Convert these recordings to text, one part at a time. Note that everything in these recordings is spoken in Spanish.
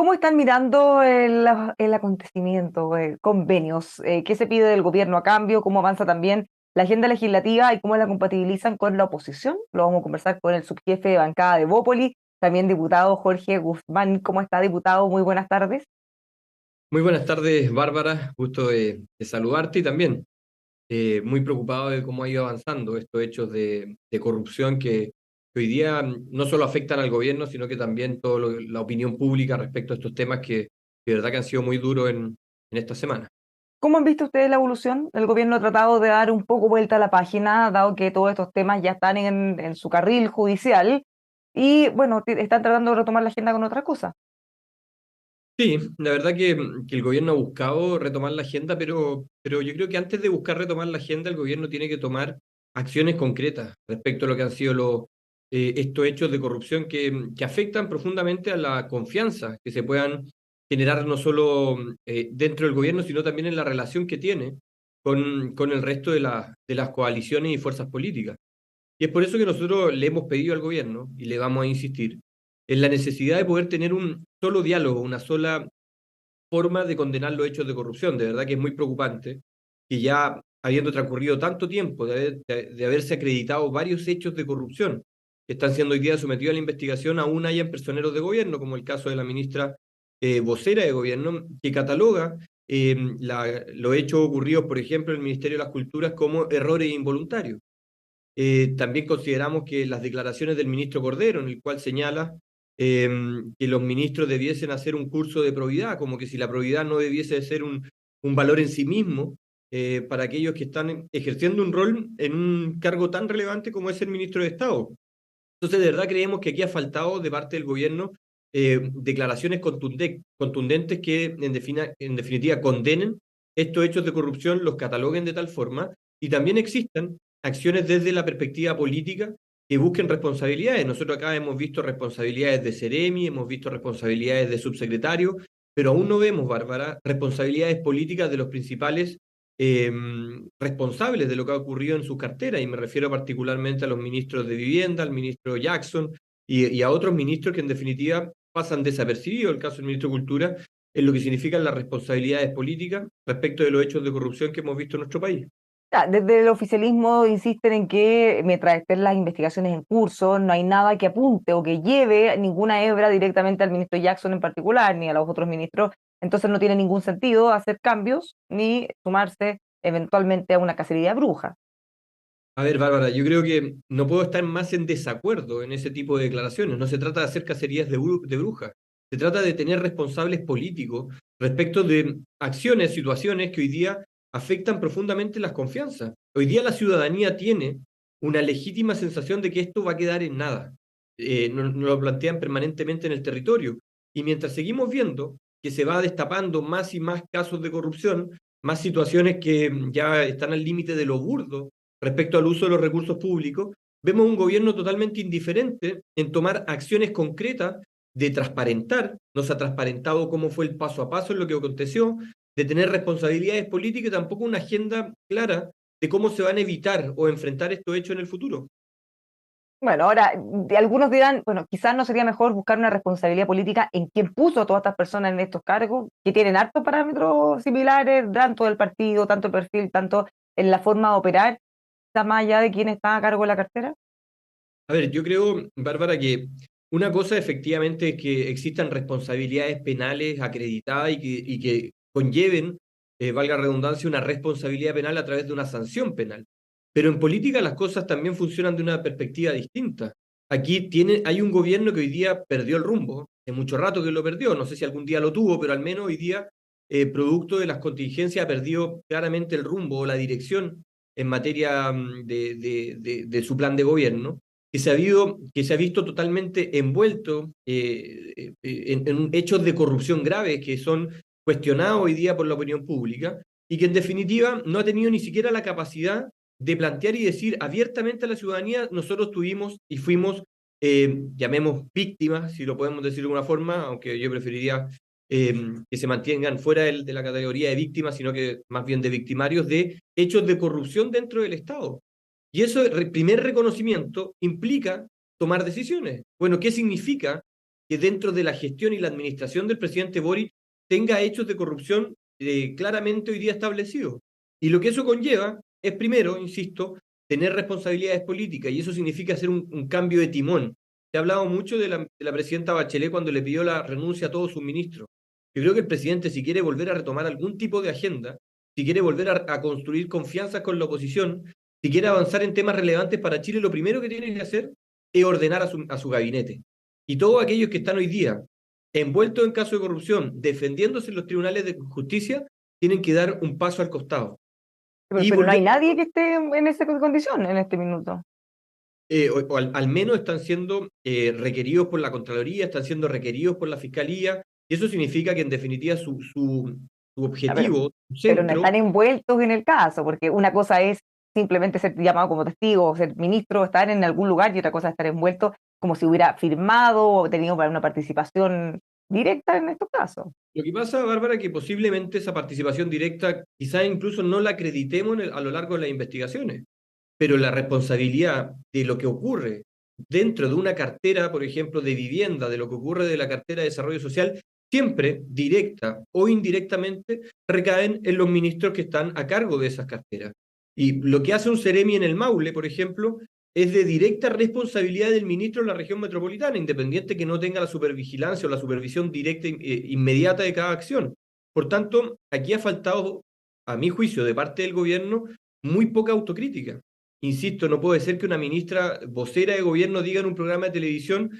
¿Cómo están mirando el acontecimiento, convenios? ¿Qué se pide del gobierno a cambio? ¿Cómo avanza también la agenda legislativa y cómo la compatibilizan con la oposición? Lo vamos a conversar con el subjefe de bancada de Bópoli, también diputado Jorge Guzmán. ¿Cómo está, diputado? Muy buenas tardes. Muy buenas tardes, Bárbara. Gusto de saludarte y también muy preocupado de cómo ha ido avanzando estos hechos de corrupción que hoy día no solo afectan al gobierno, sino que también toda la opinión pública respecto a estos temas que de verdad que han sido muy duros en esta semana. ¿Cómo han visto ustedes la evolución? El gobierno ha tratado de dar un poco vuelta a la página, dado que todos estos temas ya están en su carril judicial y, bueno, están tratando de retomar la agenda con otra cosa. Sí, la verdad que el gobierno ha buscado retomar la agenda, pero yo creo que antes de buscar retomar la agenda, el gobierno tiene que tomar acciones concretas respecto a lo que han sido estos hechos de corrupción que afectan profundamente a la confianza que se puedan generar no solo dentro del gobierno, sino también en la relación que tiene con el resto de las coaliciones y fuerzas políticas. Y es por eso que nosotros le hemos pedido al gobierno, y le vamos a insistir, en la necesidad de poder tener un solo diálogo, una sola forma de condenar los hechos de corrupción. De verdad que es muy preocupante que ya habiendo transcurrido tanto tiempo de haberse acreditado varios hechos de corrupción que están siendo hoy día sometidos a la investigación, aún hayan personeros de gobierno, como el caso de la ministra vocera de gobierno, que cataloga los hechos ocurridos, por ejemplo, en el Ministerio de las Culturas como errores involuntarios. También consideramos que las declaraciones del ministro Cordero, en el cual señala eh, que los ministros debiesen hacer un curso de probidad, como que si la probidad no debiese ser un valor en sí mismo para aquellos que están ejerciendo un rol en un cargo tan relevante como es el ministro de Estado. Entonces, de verdad creemos que aquí ha faltado de parte del gobierno declaraciones contundentes que en definitiva condenen estos hechos de corrupción, los cataloguen de tal forma y también existan acciones desde la perspectiva política que busquen responsabilidades. Nosotros acá hemos visto responsabilidades de Seremi, hemos visto responsabilidades de subsecretarios, pero aún no vemos, Bárbara, responsabilidades políticas de los principales eh, responsables de lo que ha ocurrido en su cartera, y me refiero particularmente a los ministros de Vivienda, al ministro Jackson y a otros ministros que en definitiva pasan desapercibidos, el caso del ministro de Cultura, en lo que significan las responsabilidades políticas respecto de los hechos de corrupción que hemos visto en nuestro país. Desde el oficialismo insisten en que mientras estén las investigaciones en curso, no hay nada que apunte o que lleve ninguna hebra directamente al ministro Jackson en particular, ni a los otros ministros. Entonces no tiene ningún sentido hacer cambios ni sumarse eventualmente a una cacería bruja. A ver, Bárbara, yo creo que no puedo estar más en desacuerdo en ese tipo de declaraciones. No se trata de hacer cacerías de brujas. Se trata de tener responsables políticos respecto de acciones, situaciones que hoy día afectan profundamente las confianzas. Hoy día la ciudadanía tiene una legítima sensación de que esto va a quedar en nada. Nos lo plantean permanentemente en el territorio. Y mientras seguimos viendo que se va destapando más y más casos de corrupción, más situaciones que ya están al límite de lo burdo, respecto al uso de los recursos públicos, vemos un gobierno totalmente indiferente en tomar acciones concretas de transparentar, no se ha transparentado cómo fue el paso a paso en lo que aconteció, de tener responsabilidades políticas y tampoco una agenda clara de cómo se van a evitar o enfrentar estos hechos en el futuro. Bueno, ahora, algunos dirán, bueno, quizás no sería mejor buscar una responsabilidad política en quien puso a todas estas personas en estos cargos, que tienen hartos parámetros similares, tanto del partido, tanto el perfil, tanto en la forma de operar, está más allá de quién está a cargo de la cartera. A ver, yo creo, Bárbara, que una cosa efectivamente es que existan responsabilidades penales acreditadas y que conlleven, valga la redundancia, una responsabilidad penal a través de una sanción penal. Pero en política las cosas también funcionan de una perspectiva distinta. Aquí hay un gobierno que hoy día perdió el rumbo, hace mucho rato que lo perdió, no sé si algún día lo tuvo, pero al menos hoy día, producto de las contingencias, ha perdido claramente el rumbo o la dirección en materia de su plan de gobierno que se ha visto totalmente envuelto en hechos de corrupción graves que son cuestionados hoy día por la opinión pública y que en definitiva no ha tenido ni siquiera la capacidad de plantear y decir abiertamente a la ciudadanía, nosotros tuvimos y fuimos, llamemos víctimas, si lo podemos decir de alguna forma, aunque yo preferiría que se mantengan fuera de la categoría de víctimas, sino que más bien de victimarios de hechos de corrupción dentro del Estado. Y eso, el primer reconocimiento, implica tomar decisiones. Bueno, ¿qué significa que dentro de la gestión y la administración del presidente Boric tenga hechos de corrupción claramente hoy día establecidos. Y lo que eso conlleva es, primero, insisto, tener responsabilidades políticas, y eso significa hacer un cambio de timón. Se ha hablado mucho de la presidenta Bachelet cuando le pidió la renuncia a todos sus ministros. Yo creo que el presidente, si quiere volver a retomar algún tipo de agenda, si quiere volver a construir confianza con la oposición, si quiere avanzar en temas relevantes para Chile, lo primero que tiene que hacer es ordenar a su gabinete. Y todos aquellos que están hoy día envueltos en casos de corrupción, defendiéndose en los tribunales de justicia, tienen que dar un paso al costado. Y Pero no hay volver, nadie que esté en esa condición en este minuto. o al menos están siendo requeridos por la Contraloría, están siendo requeridos por la Fiscalía, y eso significa que en definitiva su A ver, objetivo, su pero no centro. están envueltos en el caso, porque una cosa es simplemente ser llamado como testigo, ser ministro, estar en algún lugar, y otra cosa es estar envuelto como si hubiera firmado o tenido una participación directa en estos casos. Lo que pasa, Bárbara, que posiblemente esa participación directa quizás incluso no la acreditemos a lo largo de las investigaciones, pero la responsabilidad de lo que ocurre dentro de una cartera, por ejemplo, de vivienda, de lo que ocurre de la cartera de desarrollo social, siempre, directa o indirectamente, recaen en los ministros que están a cargo de esas carteras. Y lo que hace un Seremi en el Maule, por ejemplo, es de directa responsabilidad del ministro de la región metropolitana, independiente que no tenga la supervigilancia o la supervisión directa inmediata de cada acción. Por tanto, aquí ha faltado, a mi juicio, de parte del gobierno, muy poca autocrítica. Insisto, no puede ser que una ministra vocera de gobierno diga en un programa de televisión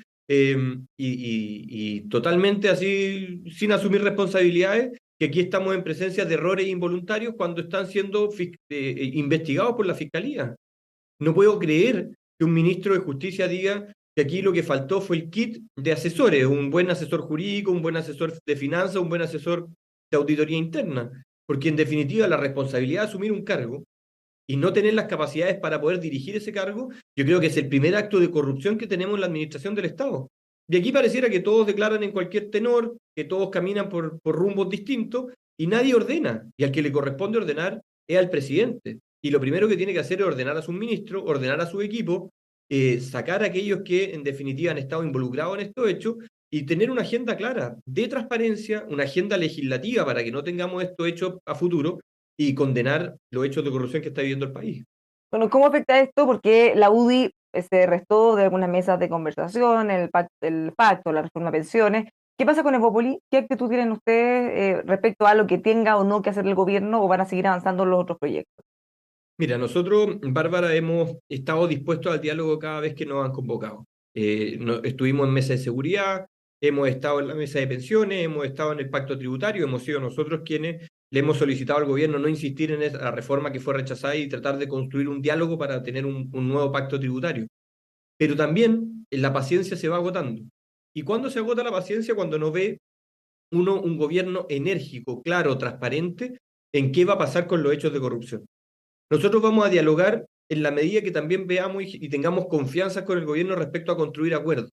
y totalmente así, sin asumir responsabilidades, que aquí estamos en presencia de errores involuntarios cuando están siendo investigados por la Fiscalía. No puedo creer que un ministro de Justicia diga que aquí lo que faltó fue el kit de asesores, un buen asesor jurídico, un buen asesor de finanzas, un buen asesor de auditoría interna, porque en definitiva la responsabilidad de asumir un cargo y no tener las capacidades para poder dirigir ese cargo, yo creo que es el primer acto de corrupción que tenemos en la administración del Estado. Y aquí pareciera que todos declaran en cualquier tenor, que todos caminan por rumbos distintos y nadie ordena. Y al que le corresponde ordenar es al presidente. Y lo primero que tiene que hacer es ordenar a sus ministros, ordenar a su equipo, sacar a aquellos que en definitiva han estado involucrados en estos hechos y tener una agenda clara de transparencia, una agenda legislativa para que no tengamos estos hechos a futuro y condenar los hechos de corrupción que está viviendo el país. Bueno, ¿cómo afecta esto? Porque la UDI se restó de algunas mesas de conversación, el pacto, la reforma de pensiones. ¿Qué pasa con Evópoli? ¿Qué actitud tienen ustedes respecto a lo que tenga o no que hacer el gobierno, o van a seguir avanzando los otros proyectos? Mira, nosotros, Bárbara, hemos estado dispuestos al diálogo cada vez que nos han convocado. Estuvimos en mesa de seguridad, hemos estado en la mesa de pensiones, hemos estado en el pacto tributario, hemos sido nosotros quienes le hemos solicitado al gobierno no insistir en esa reforma que fue rechazada y tratar de construir un diálogo para tener un nuevo pacto tributario. Pero también la paciencia se va agotando. ¿Y cuándo se agota la paciencia? Cuando no ve uno un gobierno enérgico, claro, transparente en qué va a pasar con los hechos de corrupción. Nosotros vamos a dialogar en la medida que también veamos y tengamos confianza con el gobierno respecto a construir acuerdos.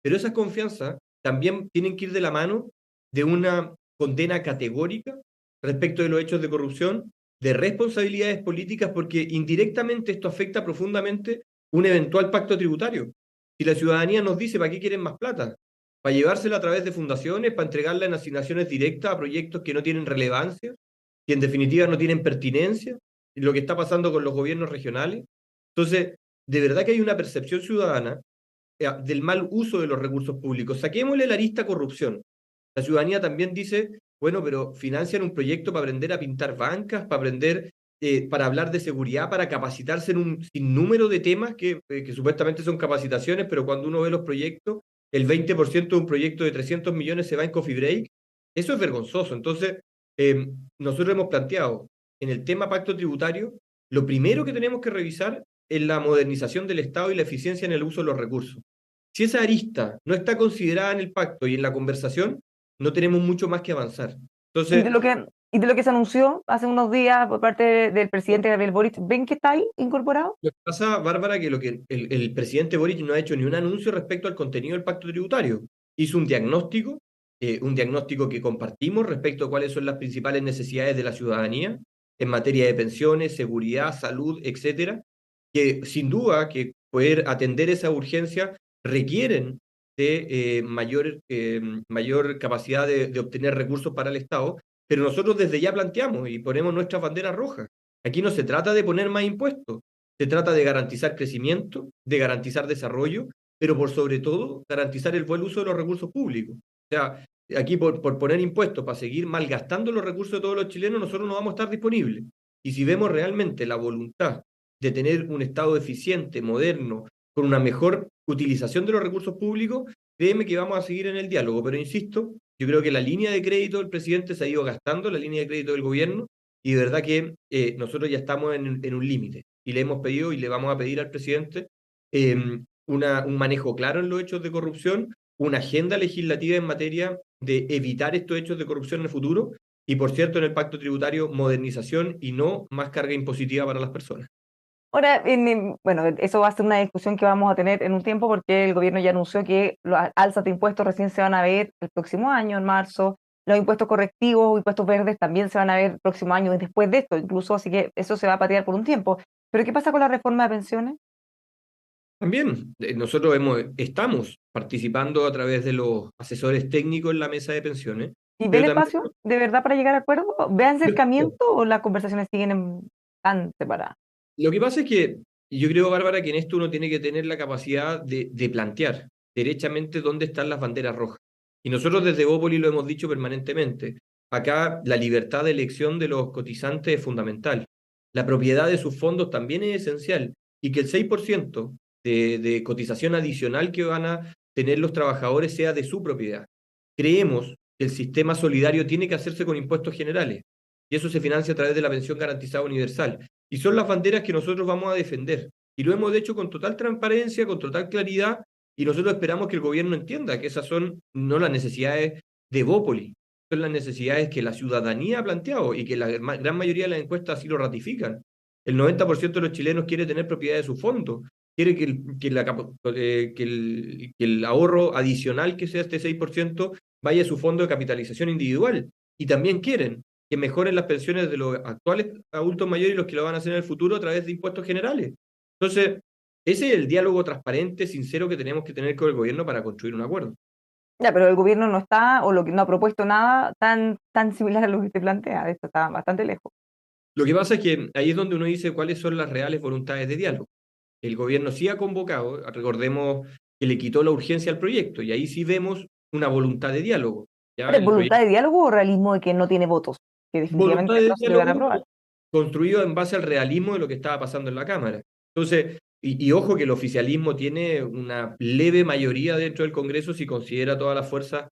Pero esas confianzas también tienen que ir de la mano de una condena categórica respecto de los hechos de corrupción, de responsabilidades políticas, porque indirectamente esto afecta profundamente un eventual pacto tributario. Si la ciudadanía nos dice para qué quieren más plata, para llevársela a través de fundaciones, para entregarla en asignaciones directas a proyectos que no tienen relevancia, que en definitiva no tienen pertinencia, lo que está pasando con los gobiernos regionales. Entonces, de verdad que hay una percepción ciudadana del mal uso de los recursos públicos. Saquémosle la arista corrupción. La ciudadanía también dice, bueno, pero financian un proyecto para aprender a pintar bancas, para aprender, para hablar de seguridad, para capacitarse en un sinnúmero de temas que supuestamente son capacitaciones, pero cuando uno ve los proyectos, el 20% de un proyecto de 300 millones se va en coffee break. Eso es vergonzoso. Entonces, nosotros hemos planteado en el tema pacto tributario, lo primero que tenemos que revisar es la modernización del Estado y la eficiencia en el uso de los recursos. Si esa arista no está considerada en el pacto y en la conversación, no tenemos mucho más que avanzar. Y de Entonces, lo que, y de lo que se anunció hace unos días por parte del presidente Gabriel Boric, ¿ven que está ahí incorporado? lo que pasa, Bárbara, que lo que el presidente Boric no ha hecho ni un anuncio respecto al contenido del pacto tributario. Hizo un diagnóstico que compartimos respecto a cuáles son las principales necesidades de la ciudadanía en materia de pensiones, seguridad, salud, etcétera, que sin duda que poder atender esa urgencia requieren de mayor capacidad de obtener recursos para el Estado, pero nosotros desde ya planteamos y ponemos nuestras banderas rojas. Aquí no se trata de poner más impuestos, se trata de garantizar crecimiento, de garantizar desarrollo, pero por sobre todo garantizar el buen uso de los recursos públicos. O sea, aquí por poner impuestos para seguir malgastando los recursos de todos los chilenos, nosotros no vamos a estar disponibles. Y si vemos realmente la voluntad de tener un Estado eficiente, moderno, con una mejor utilización de los recursos públicos, créeme que vamos a seguir en el diálogo. Pero insisto, yo creo que la línea de crédito del presidente se ha ido gastando, la línea de crédito del gobierno, y de verdad que nosotros ya estamos en un límite. Y le hemos pedido y le vamos a pedir al presidente un manejo claro en los hechos de corrupción, una agenda legislativa en materia de evitar estos hechos de corrupción en el futuro, y por cierto, en el pacto tributario, modernización y no más carga impositiva para las personas. Ahora, bueno, eso va a ser una discusión que vamos a tener en un tiempo porque el gobierno ya anunció que las alzas de impuestos recién se van a ver el próximo año, en marzo. Los impuestos correctivos o impuestos verdes también se van a ver el próximo año y después de esto, incluso, así que eso se va a patear por un tiempo. ¿Pero qué pasa con la reforma de pensiones? También nosotros estamos participando a través de los asesores técnicos en la mesa de pensiones, ¿Y ven pero también espacio de verdad para llegar a acuerdo? ¿Ve acercamiento o las conversaciones siguen tan separadas? lo que pasa es que yo creo, Bárbara, que en esto uno tiene que tener la capacidad de plantear derechamente dónde están las banderas rojas. Y nosotros desde Bópoli lo hemos dicho permanentemente. Acá la libertad de elección de los cotizantes es fundamental. La propiedad de sus fondos también es esencial. Y que el 6% de cotización adicional que van a tener los trabajadores sea de su propiedad. Creemos que el sistema solidario tiene que hacerse con impuestos generales. Y eso se financia a través de la pensión garantizada universal. Y son las banderas que nosotros vamos a defender. Y lo hemos hecho con total transparencia, con total claridad, y nosotros esperamos que el gobierno entienda que esas son no las necesidades de Bópoli, son las necesidades que la ciudadanía ha planteado y que la gran mayoría de las encuestas así lo ratifican. El 90% de los chilenos quiere tener propiedad de su fondo, quiere que el ahorro adicional que sea este 6% vaya a su fondo de capitalización individual. Y también quieren que mejoren las pensiones de los actuales adultos mayores y los que lo van a hacer en el futuro a través de impuestos generales. Entonces, ese es el diálogo transparente, sincero que tenemos que tener con el gobierno para construir un acuerdo. Ya, pero el gobierno no está o no ha propuesto nada tan similar a lo que usted plantea. Esto está bastante lejos. Lo que pasa es que ahí es donde uno dice cuáles son las reales voluntades de diálogo. El gobierno sí ha convocado, recordemos que le quitó la urgencia al proyecto, y ahí sí vemos una voluntad de diálogo. ¿Ya? Ahora, ¿es El voluntad proyecto, de diálogo o realismo de que no tiene votos? Que voluntad definitivamente de no se le van a diálogo aprobar. construido en base al realismo de lo que estaba pasando en la Cámara. Entonces, y ojo que el oficialismo tiene una leve mayoría dentro del Congreso si considera todas las fuerzas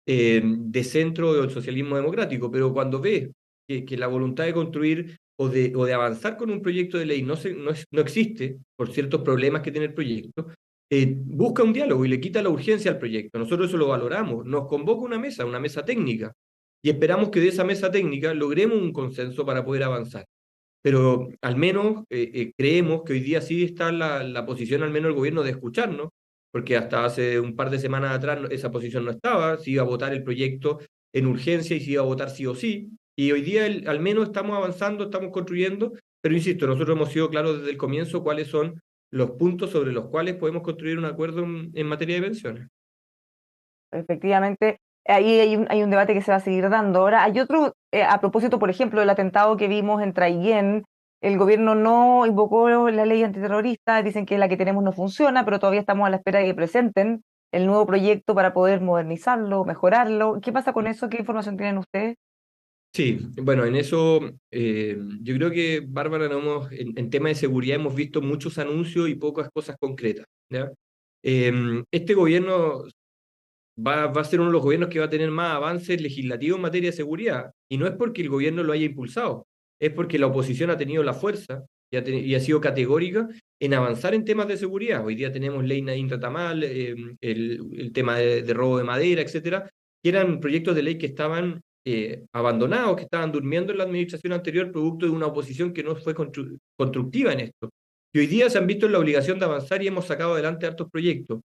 de centro del socialismo democrático, pero cuando ve que la voluntad de construir o de avanzar con un proyecto de ley no existe por ciertos problemas que tiene el proyecto, busca un diálogo y le quita la urgencia al proyecto. Nosotros eso lo valoramos, nos convoca una mesa técnica, y esperamos que de esa mesa técnica logremos un consenso para poder avanzar. Pero al menos creemos que hoy día sí está la posición, al menos el gobierno, de escucharnos, porque hasta hace un par de semanas atrás esa posición no estaba, se iba a votar el proyecto en urgencia y se iba a votar sí o sí, y hoy día al menos estamos avanzando, estamos construyendo, pero insisto, nosotros hemos sido claros desde el comienzo cuáles son los puntos sobre los cuales podemos construir un acuerdo en materia de pensiones. Efectivamente, ahí hay un debate que se va a seguir dando. Ahora, hay otro, a propósito, por ejemplo, del atentado que vimos en Traiguén, el gobierno no invocó la ley antiterrorista, dicen que la que tenemos no funciona, pero todavía estamos a la espera de que presenten el nuevo proyecto para poder modernizarlo, mejorarlo. ¿Qué pasa con eso? ¿Qué información tienen ustedes? Sí, bueno, en eso yo creo que, Bárbara, no en tema de seguridad hemos visto muchos anuncios y pocas cosas concretas. ¿Ya? Este gobierno va a ser uno de los gobiernos que va a tener más avances legislativos en materia de seguridad. Y no es porque el gobierno lo haya impulsado, es porque la oposición ha tenido la fuerza y ha sido categórica en avanzar en temas de seguridad. Hoy día tenemos ley Nadine Tratamal, el tema de robo de madera, etcétera, que eran proyectos de ley que estaban abandonados, que estaban durmiendo en la administración anterior, producto de una oposición que no fue constructiva en esto. Y hoy día se han visto en la obligación de avanzar y hemos sacado adelante hartos proyectos.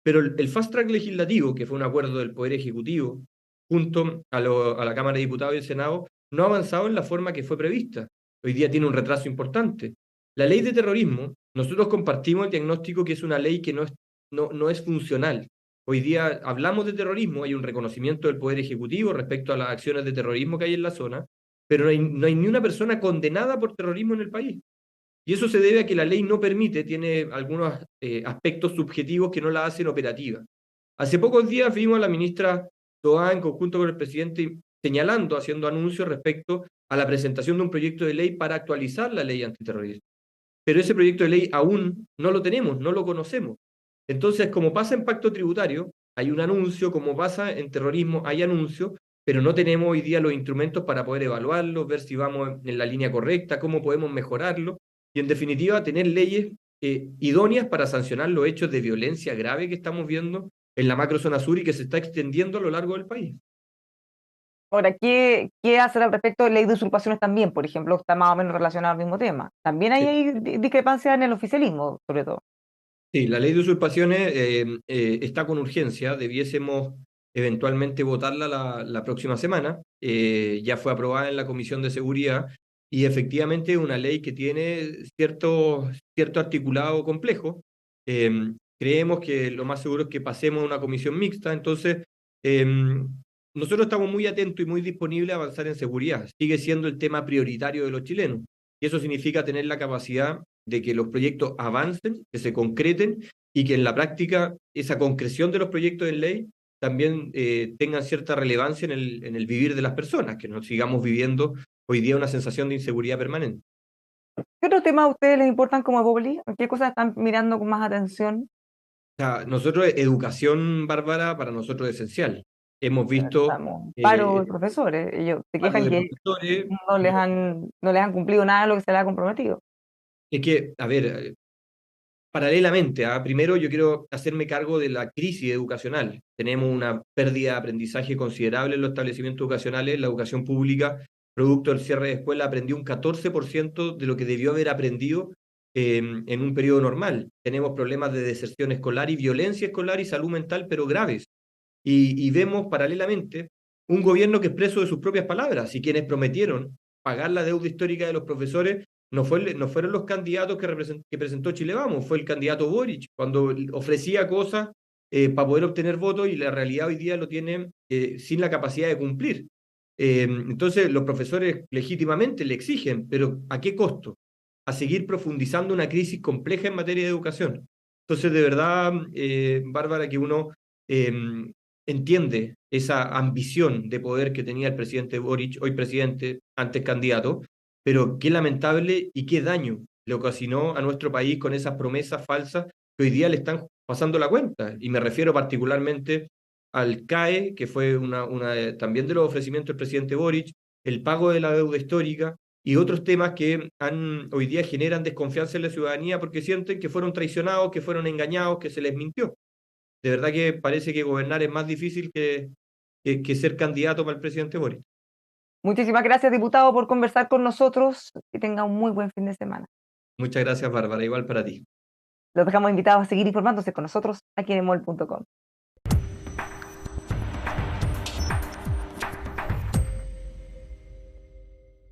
Pero el fast track legislativo, que fue un acuerdo del Poder Ejecutivo junto a la Cámara de Diputados y el Senado, no ha avanzado en la forma que fue prevista. Hoy día tiene un retraso importante. La ley de terrorismo, nosotros compartimos el diagnóstico que es una ley que no es funcional, hoy día hablamos de terrorismo, hay un reconocimiento del Poder Ejecutivo respecto a las acciones de terrorismo que hay en la zona, pero no hay ni una persona condenada por terrorismo en el país. Y eso se debe a que la ley no permite, tiene algunos aspectos subjetivos que no la hacen operativa. Hace pocos días vimos a la ministra Toá en conjunto con el presidente señalando, haciendo anuncios respecto a la presentación de un proyecto de ley para actualizar la ley antiterrorista. Pero ese proyecto de ley aún no lo tenemos, no lo conocemos. Entonces, como pasa en pacto tributario, hay un anuncio, como pasa en terrorismo, hay anuncio, pero no tenemos hoy día los instrumentos para poder evaluarlo, ver si vamos en la línea correcta, cómo podemos mejorarlo, y en definitiva tener leyes idóneas para sancionar los hechos de violencia grave que estamos viendo en la macrozona sur y que se está extendiendo a lo largo del país. Ahora, ¿qué hacer al respecto de ley de usurpaciones también? Por ejemplo, está más o menos relacionado al mismo tema. También Sí. hay discrepancias en el oficialismo, sobre todo. Sí, la ley de usurpaciones está con urgencia, debiésemos eventualmente votarla la próxima semana. Ya fue aprobada en la Comisión de Seguridad y efectivamente es una ley que tiene cierto articulado complejo. Eh, Creemos que lo más seguro es que pasemos a una comisión mixta, entonces eh, nosotros estamos muy atentos y muy disponibles a avanzar en seguridad. Sigue siendo el tema prioritario de los chilenos y eso significa tener la capacidad de que los proyectos avancen, que se concreten y que en la práctica esa concreción de los proyectos en ley también tengan cierta relevancia en el vivir de las personas, que no sigamos viviendo hoy día una sensación de inseguridad permanente. ¿Qué otros temas a ustedes les importan como Populi? ¿Qué cosas están mirando con más atención? O sea, nosotros, educación, Bárbara, para nosotros es esencial. Hemos visto Estamos paro de profesores. Ellos se paro quejan de que profesores. no les han cumplido nada de lo que se les ha comprometido. Es que, a ver, paralelamente, primero yo quiero hacerme cargo de la crisis educacional. Tenemos una pérdida de aprendizaje considerable en los establecimientos educacionales. La educación pública, producto del cierre de escuela, aprendió un 14% de lo que debió haber aprendido en un periodo normal. Tenemos problemas de deserción escolar y violencia escolar y salud mental, pero graves. Y vemos paralelamente un gobierno que es preso de sus propias palabras y quienes prometieron pagar la deuda histórica de los profesores no fueron los candidatos que presentó Chile Vamos, fue el candidato Boric, cuando ofrecía cosas para poder obtener votos y la realidad hoy día lo tiene sin la capacidad de cumplir. Entonces los profesores legítimamente le exigen, pero ¿a qué costo? A seguir profundizando una crisis compleja en materia de educación. Entonces, de verdad, Bárbara, que uno eh, entiende esa ambición de poder que tenía el presidente Boric, hoy presidente, antes candidato, pero qué lamentable y qué daño le ocasionó a nuestro país con esas promesas falsas que hoy día le están pasando la cuenta. Y me refiero particularmente al CAE, que fue también de los ofrecimientos del presidente Boric, el pago de la deuda histórica y otros temas que hoy día generan desconfianza en la ciudadanía porque sienten que fueron traicionados, que fueron engañados, que se les mintió. De verdad que parece que gobernar es más difícil que ser candidato para el presidente Boric. Muchísimas gracias, diputado, por conversar con nosotros. Que tenga un muy buen fin de semana. Muchas gracias, Bárbara. Igual para ti. Los dejamos invitados a seguir informándose con nosotros aquí en emol.com.